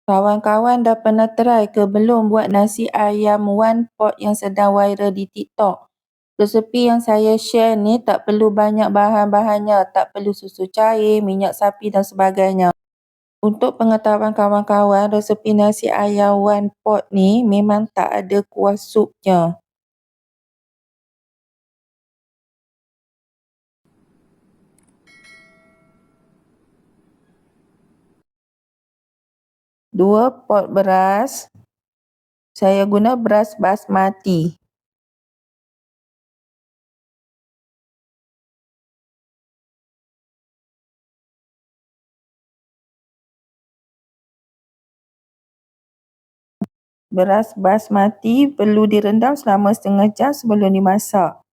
Kawan-kawan dah pernah try ke belum buat nasi ayam one pot yang sedang viral di TikTok? Resepi yang saya share ni tak perlu banyak bahan-bahannya, tak perlu susu cair, minyak sapi dan sebagainya. Untuk pengetahuan kawan-kawan, resepi nasi ayam one pot ni memang tak ada kuah supnya. Dua pot beras, saya guna beras basmati. Beras basmati perlu direndam selama setengah jam sebelum dimasak.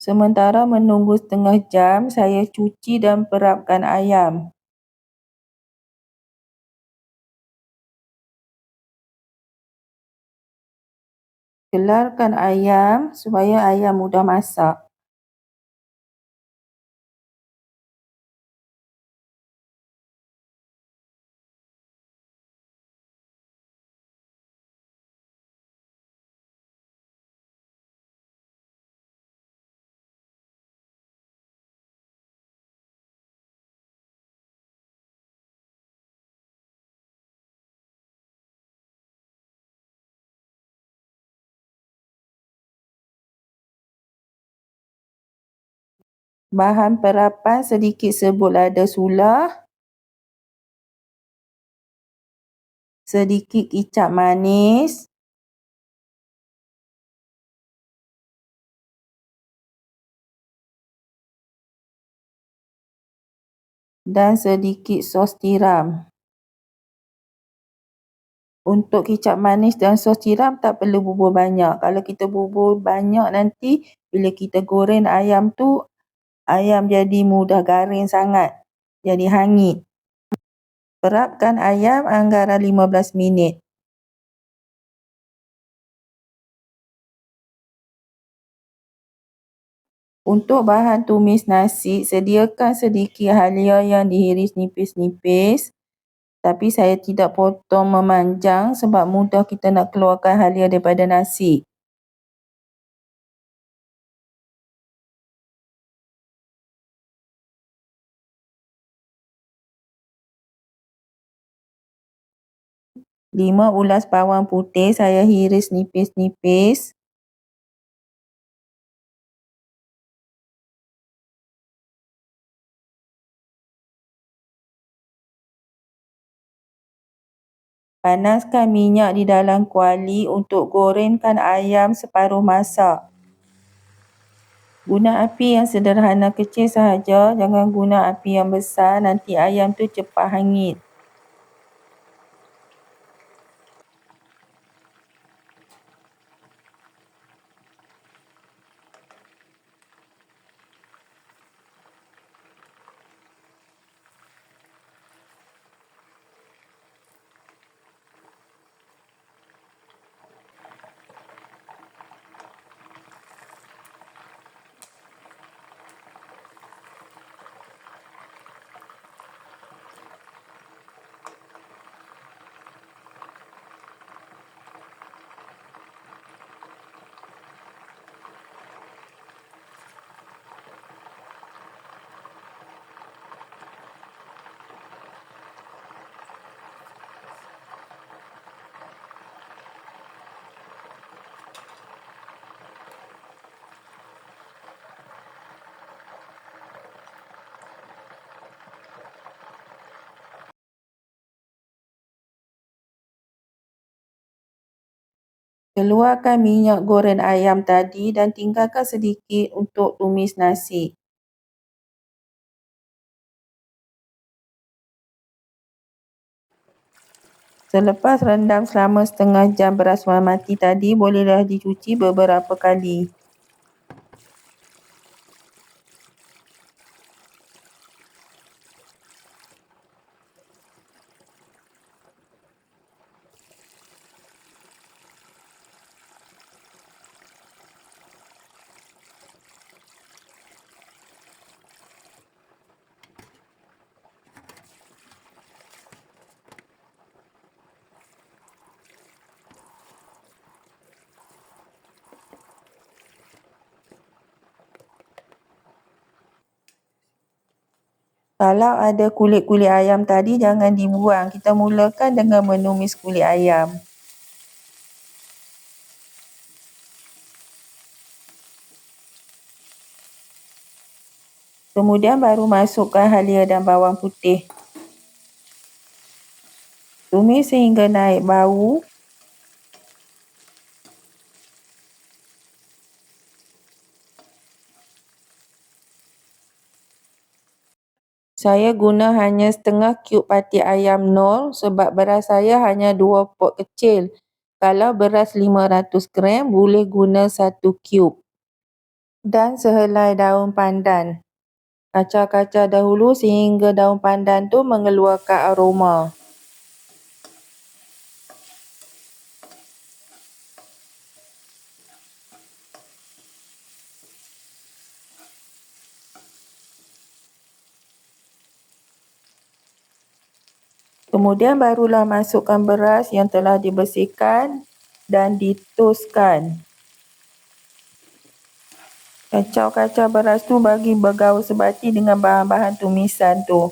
Sementara menunggu setengah jam, saya cuci dan perapkan ayam. Gelarkan ayam supaya ayam mudah masak. Bahan perapan sedikit sebut lada sulah, sedikit kicap manis, dan sedikit sos tiram. Untuk kicap manis dan sos tiram tak perlu bubur banyak. Kalau kita bubur banyak nanti bila kita goreng ayam tu, ayam jadi mudah garing sangat, jadi hangit. Perapkan ayam anggaran 15 minit. Untuk bahan tumis nasi, sediakan sedikit halia yang diiris nipis-nipis. Tapi saya tidak potong memanjang sebab mudah kita nak keluarkan halia daripada nasi. Lima ulas bawang putih saya iris nipis-nipis. Panaskan minyak di dalam kuali untuk gorengkan ayam separuh masak. Guna api yang sederhana kecil sahaja, jangan guna api yang besar, nanti ayam tu cepat hangit. Keluarkan minyak goreng ayam tadi dan tinggalkan sedikit untuk tumis nasi. Selepas rendam selama setengah jam beras basmati tadi, bolehlah dicuci beberapa kali. Kalau ada kulit-kulit ayam tadi jangan dibuang. Kita mulakan dengan menumis kulit ayam. Kemudian baru masukkan halia dan bawang putih. Tumis sehingga naik bau. Saya guna hanya setengah cube patik ayam nor sebab beras saya hanya 2 pot kecil. Kalau beras 500 gram boleh guna 1 cube. Dan sehelai daun pandan. Kacau-kacau dahulu sehingga daun pandan tu mengeluarkan aroma. Kemudian barulah masukkan beras yang telah dibersihkan dan ditoskan. Kacau-kacau beras tu bagi bergaul sebati dengan bahan-bahan tumisan tu.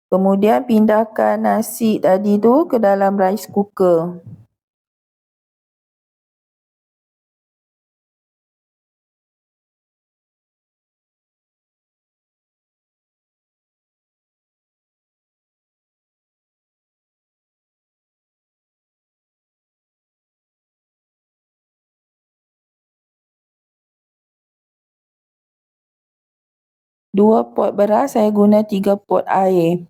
Kemudian pindahkan nasi tadi tu ke dalam rice cooker. Dua pot beras saya guna 3 pot air.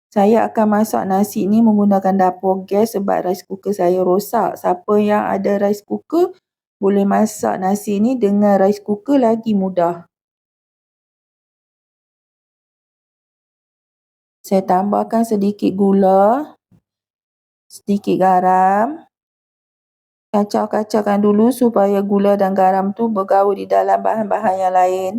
Saya akan masak nasi ni menggunakan dapur gas sebab rice cooker saya rosak. Siapa yang ada rice cooker boleh masak nasi ni dengan rice cooker lagi mudah. Saya tambahkan sedikit gula, sedikit garam. Kacau-kacaukan dulu supaya gula dan garam tu bergaul di dalam bahan-bahan yang lain.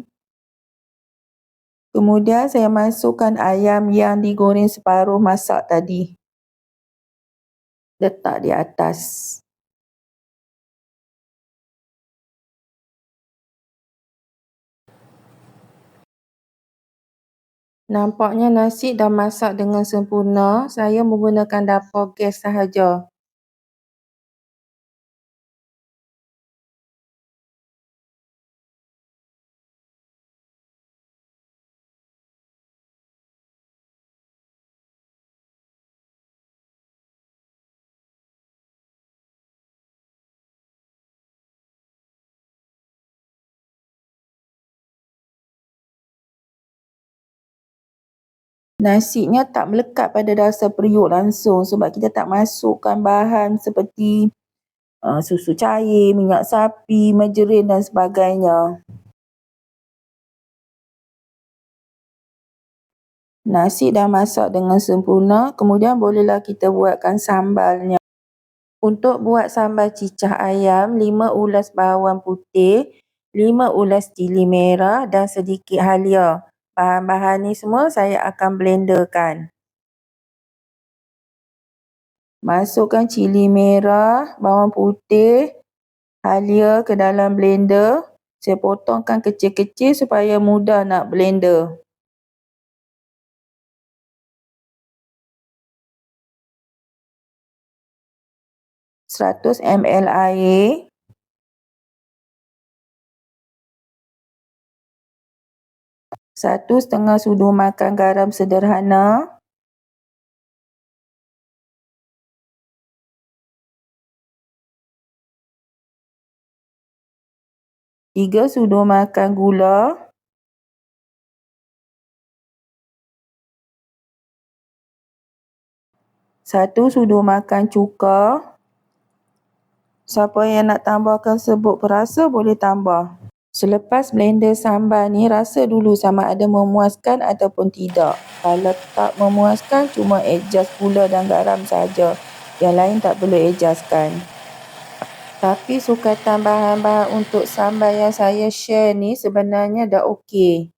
Kemudian saya masukkan ayam yang digoreng separuh masak tadi. Letak di atas. Nampaknya nasi dah masak dengan sempurna. Saya menggunakan dapur gas sahaja. Nasinya tak melekat pada dasar periuk langsung sebab kita tak masukkan bahan seperti susu cair, minyak sapi, margarin dan sebagainya. Nasi dah masak dengan sempurna, kemudian bolehlah kita buatkan sambalnya. Untuk buat sambal cicah ayam, 5 ulas bawang putih, 5 ulas cili merah dan sedikit halia. Bahan-bahan ni semua saya akan blenderkan. Masukkan cili merah, bawang putih, halia ke dalam blender. Saya potongkan kecil-kecil supaya mudah nak blender. Seratus ml air. Satu setengah sudu makan garam sederhana. 3 sudu makan gula. Satu sudu makan cuka. Siapa yang nak tambahkan serbuk perasa boleh tambah. Selepas blender sambal ni, rasa dulu sama ada memuaskan ataupun tidak. Kalau tak memuaskan, cuma adjust gula dan garam saja. Yang lain tak perlu adjustkan. Tapi sukatan bahan-bahan untuk sambal yang saya share ni sebenarnya dah okey.